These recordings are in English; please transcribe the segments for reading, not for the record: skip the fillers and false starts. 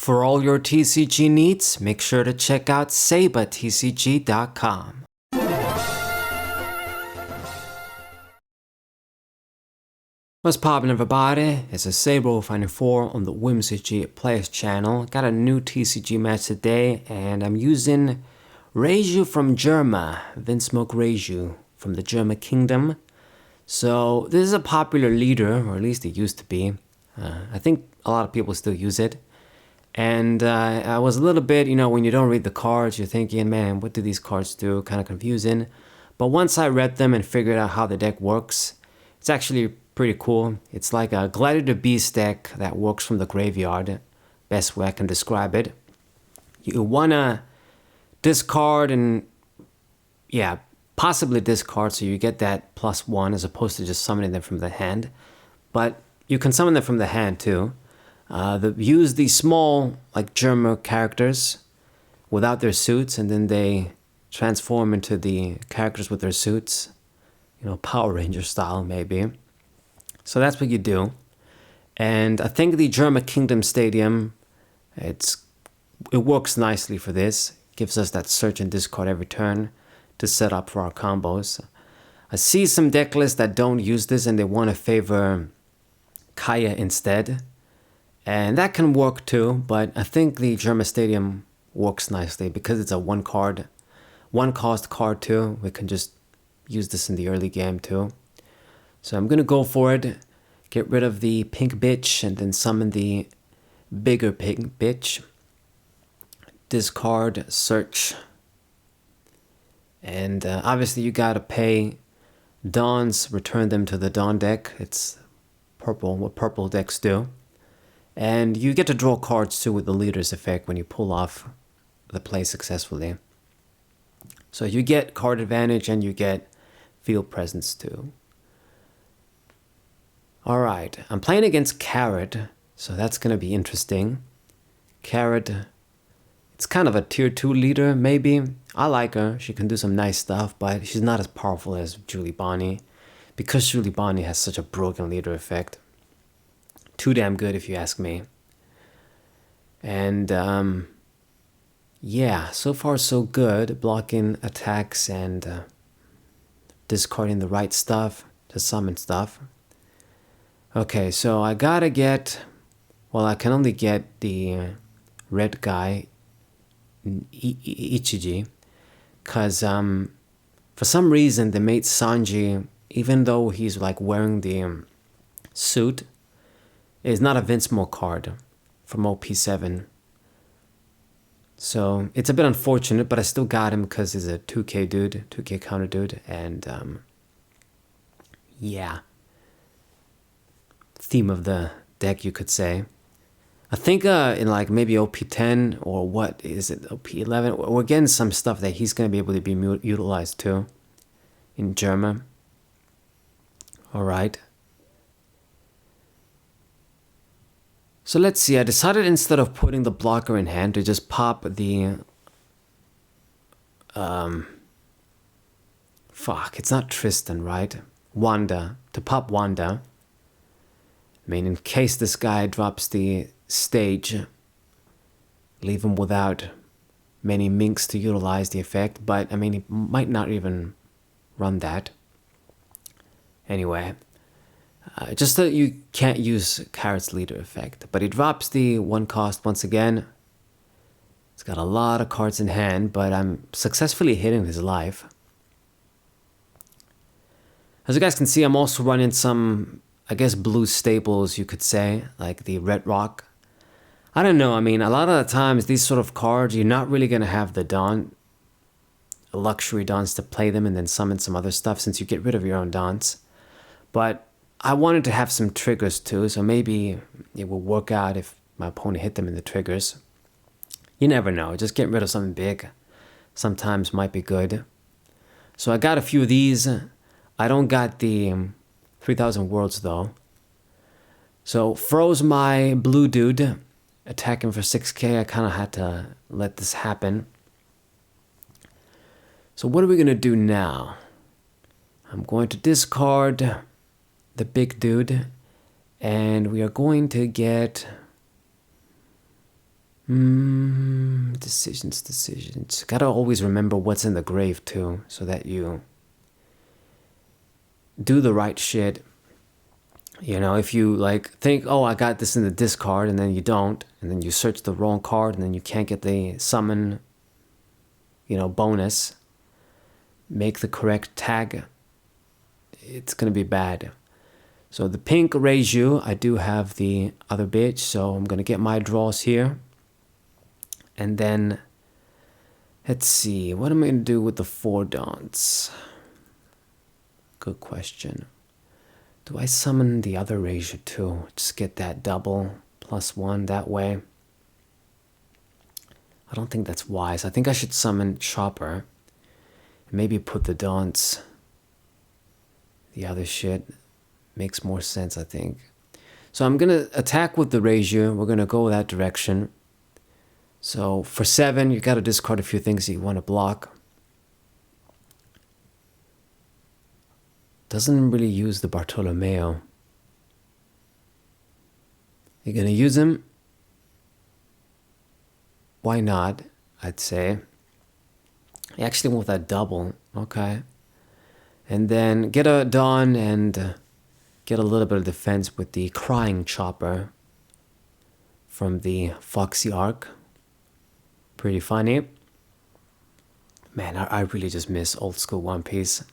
For all your TCG needs, make sure to check out sabatcg.com. What's poppin', everybody? It's a Sabo594 on the Whimsy Players channel. Got a new TCG match today, and I'm using Reiju from Germa, Vinsmoke Reiju from the Germa Kingdom. So this is a popular leader, or at least it used to be. I think a lot of people still use it. And I was a little bit, when you don't read the cards, you're thinking, man, what do these cards do? Kind of confusing. But once I read them and figured out how the deck works, it's actually pretty cool. It's like a Gladiator Beast deck that works from the graveyard. Best way I can describe it. You want to discard and, possibly discard so you get that +1 as opposed to just summoning them from the hand. But you can summon them from the hand too. Use these small, like germa characters without their suits, and then they transform into the characters with their suits. Power Ranger style, maybe. So that's what you do. And I think the Germa Kingdom Stadium, it works nicely for this. It gives us that search and discard every turn to set up for our combos. I see some deck lists that don't use this and they want to favor Kaya instead. And that can work too, but I think the Germa Stadium works nicely because it's a one cost card too. We can just use this in the early game too. So I'm gonna go for it, get rid of the pink bitch and then summon the bigger pink bitch. Discard, search. And obviously you gotta pay Dawns, return them to the Dawn deck. It's purple, what purple decks do. And you get to draw cards too with the leader's effect when you pull off the play successfully. So you get card advantage and you get field presence too. Alright, I'm playing against Carrot, so that's going to be interesting. Carrot, it's kind of a tier 2 leader maybe. I like her, she can do some nice stuff, but she's not as powerful as Julie Bonnie. Because Julie Bonnie has such a broken leader effect. Too damn good if you ask me. And so far so good. Blocking attacks and discarding the right stuff to summon stuff. Okay, so I gotta get, I can only get the red guy, Ichiji, because for some reason they made Sanji, even though he's like wearing the suit, is not a Vinsmoke card from OP7. So it's a bit unfortunate, but I still got him because he's a 2k dude, 2k counter dude, and theme of the deck, you could say. I think in like maybe OP10 or what is it, OP11, we're getting some stuff that he's going to be able to be utilized too in Germa. Alright. So let's see, I decided instead of putting the blocker in hand to just pop the... it's not Tristan, right? Wanda. To pop Wanda. I mean, in case this guy drops the stage, leave him without many minks to utilize the effect, but I mean, he might not even run that. Anyway. Just that you can't use Carrot's leader effect, but he drops the 1 cost once again. He's got a lot of cards in hand, but I'm successfully hitting his life. As you guys can see, I'm also running some, I guess, blue staples, you could say, like the Red Rock. I don't know, I mean, a lot of the times, these sort of cards, you're not really going to have the Dawn, luxury Dawns to play them and then summon some other stuff since you get rid of your own Dawns. But I wanted to have some triggers too, so maybe it will work out if my opponent hit them in the triggers. You never know, just getting rid of something big sometimes might be good. So I got a few of these. I don't got the 3000 worlds though. So froze my blue dude, attacking for 6k. I kind of had to let this happen. So what are we going to do now? I'm going to discard the big dude, and we are going to get Decisions. Gotta always remember what's in the grave too, so that you do the right shit. You know, if you like think, oh, I got this in the discard, and then you don't, and then you search the wrong card, and then you can't get the summon, bonus, make the correct tag, it's gonna be bad. So the pink Reiju, I do have the other bitch, so I'm gonna get my draws here. And then, let's see, what am I gonna do with the 4 dons? Good question. Do I summon the other Reiju too? Just get that double +1 that way. I don't think that's wise. I think I should summon Chopper. And maybe put the dons. The other shit makes more sense, I think. So I'm gonna attack with the Reiju. We're gonna go that direction. So for 7, you gotta discard a few things that you want to block. Doesn't really use the Bartolomeo. You're gonna use him? Why not? I'd say. You actually want that double. Okay. And then get a Dawn and get a little bit of defense with the Crying Chopper from the Foxy arc. Pretty funny. Man, I really just miss old school One Piece.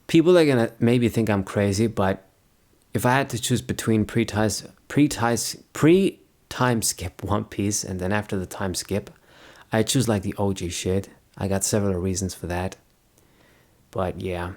People are gonna maybe think I'm crazy, but if I had to choose between pre-time skip One Piece and then after the time skip, I choose like the OG shit. I got several reasons for that. But yeah,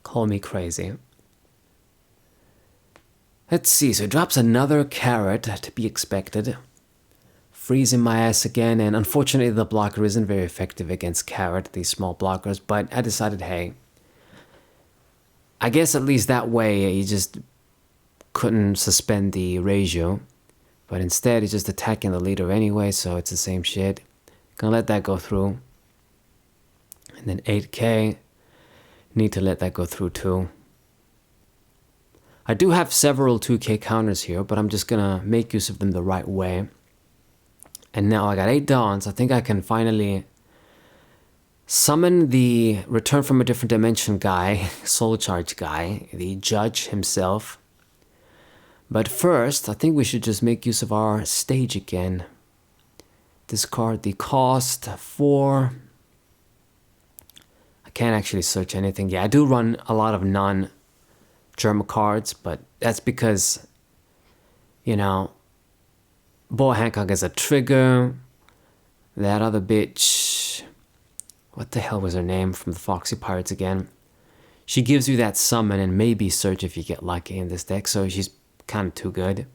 call me crazy. Let's see, so it drops another carrot to be expected. Freezing my ass again, and unfortunately the blocker isn't very effective against carrot, these small blockers, but I decided, hey, I guess at least that way you just couldn't suspend the Reiju, but instead he's just attacking the leader anyway, so it's the same shit. Gonna let that go through. And then 8k, need to let that go through too. I do have several 2k counters here, but I'm just gonna make use of them the right way. And now I got 8 dons. I think I can finally summon the Return from a Different Dimension guy, Soul Charge guy, the judge himself. But first, I think we should just make use of our stage again. Discard the cost for... I can't actually search anything. Yeah, I do run a lot of non-Germa cards, but that's because, Boa Hancock is a trigger. That other bitch... What the hell was her name from the Foxy Pirates again? She gives you that summon and maybe search if you get lucky in this deck, so she's kind of too good.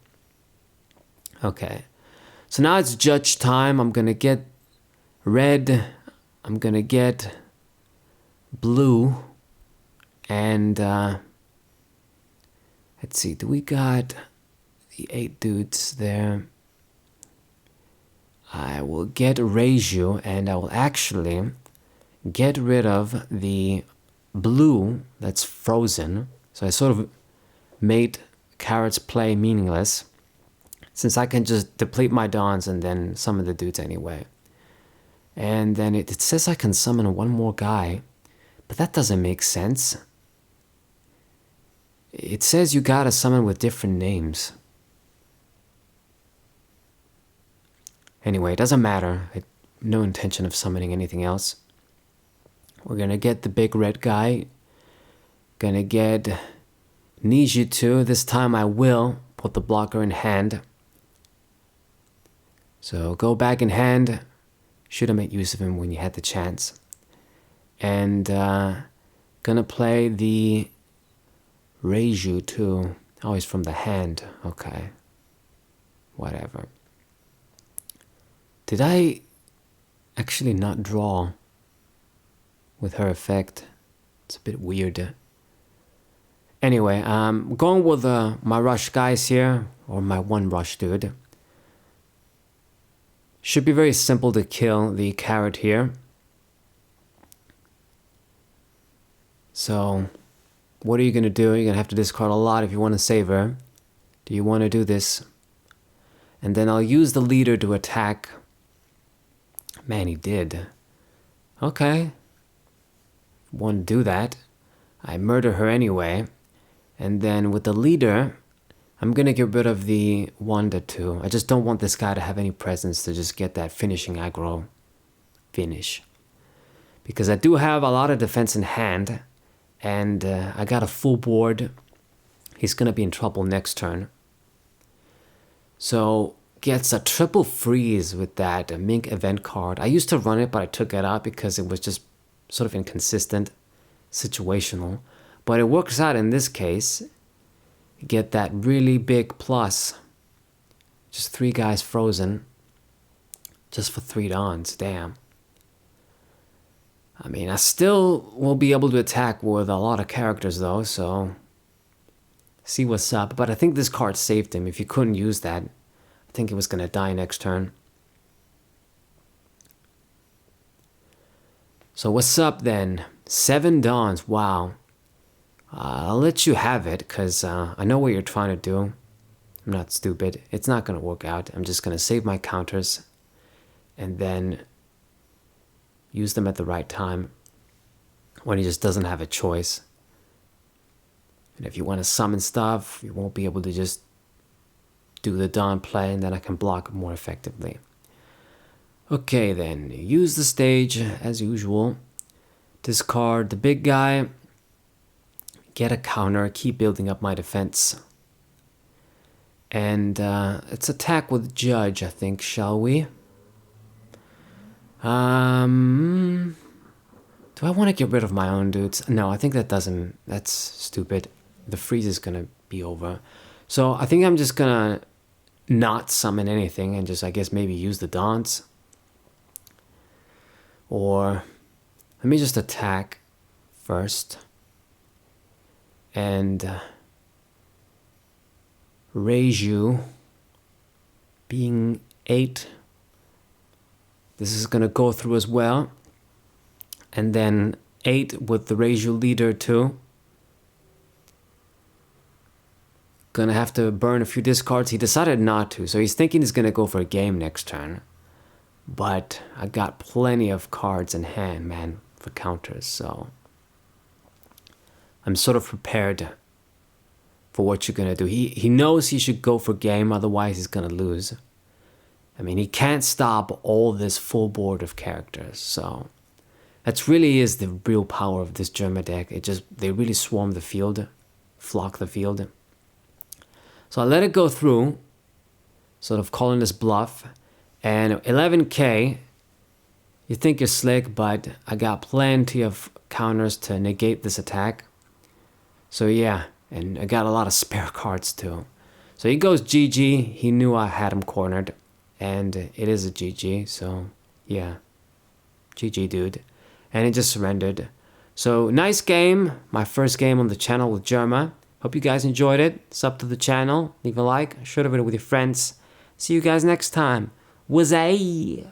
Okay. So now it's judge time. I'm gonna get red. I'm gonna get blue. And let's see, do we got the 8 dudes there? I will get Reiju, and I will actually get rid of the blue that's frozen. So I sort of made Carrot's play meaningless, since I can just deplete my dons and then summon the dudes anyway. And then it says I can summon one more guy, but that doesn't make sense. It says you gotta summon with different names. Anyway, it doesn't matter. I have no intention of summoning anything else. We're gonna get the big red guy. Gonna get Niju too. This time I will put the blocker in hand. So go back in hand. Should have made use of him when you had the chance. And gonna play the Reiju too. Oh, he's from the hand. Okay. Whatever. Did I actually not draw with her effect? It's a bit weird. Anyway, going with my rush guys here, or my one rush dude. Should be very simple to kill the carrot here. So, what are you going to do? You're going to have to discard a lot if you want to save her. Do you want to do this? And then I'll use the leader to attack. Man, he did. Okay. Won't do that. I murder her anyway. And then with the leader, I'm gonna get rid of the Wanda too. I just don't want this guy to have any presence to just get that finishing aggro finish. Because I do have a lot of defense in hand, and I got a full board. He's gonna be in trouble next turn. So gets a triple freeze with that Mink event card. I used to run it, but I took it out because it was just sort of inconsistent, situational. But it works out in this case. Get that really big plus. Just 3 guys frozen. Just for 3 dons, damn. I mean, I still will be able to attack with a lot of characters though, so see what's up. But I think this card saved him. If you couldn't use that, I think he was gonna die next turn. So what's up then? 7 dons, wow. I'll let you have it, because I know what you're trying to do. I'm not stupid. It's not going to work out. I'm just going to save my counters and then use them at the right time when he just doesn't have a choice. And if you want to summon stuff, you won't be able to just do the Dawn play, and then I can block more effectively. Okay then, use the stage as usual. Discard the big guy. Get a counter, keep building up my defense. And let's attack with Judge, I think, shall we? Do I want to get rid of my own dudes? No, I think that doesn't, that's stupid. The freeze is gonna be over. So I think I'm just gonna not summon anything and just, I guess, maybe use the Dons. Or let me just attack first. And Reiju being 8. This is going to go through as well. And then 8 with the Reiju leader too. Gonna have to burn a few discards. He decided not to, so he's thinking he's going to go for a game next turn. But I got plenty of cards in hand, man, for counters, so I'm sort of prepared for what you're going to do. He knows he should go for game, otherwise he's going to lose. I mean, he can't stop all this full board of characters, so that really is the real power of this Germa deck. They really swarm the field, flock the field. So I let it go through, sort of calling this bluff, and 11k, you think you're slick, but I got plenty of counters to negate this attack. So yeah, and I got a lot of spare cards too. So he goes GG. He knew I had him cornered, and it is a GG. So yeah, GG, dude. And he just surrendered. So nice game. My first game on the channel with Germa. Hope you guys enjoyed it. Sub to the channel. Leave a like. Share the video with your friends. See you guys next time. Wazzay!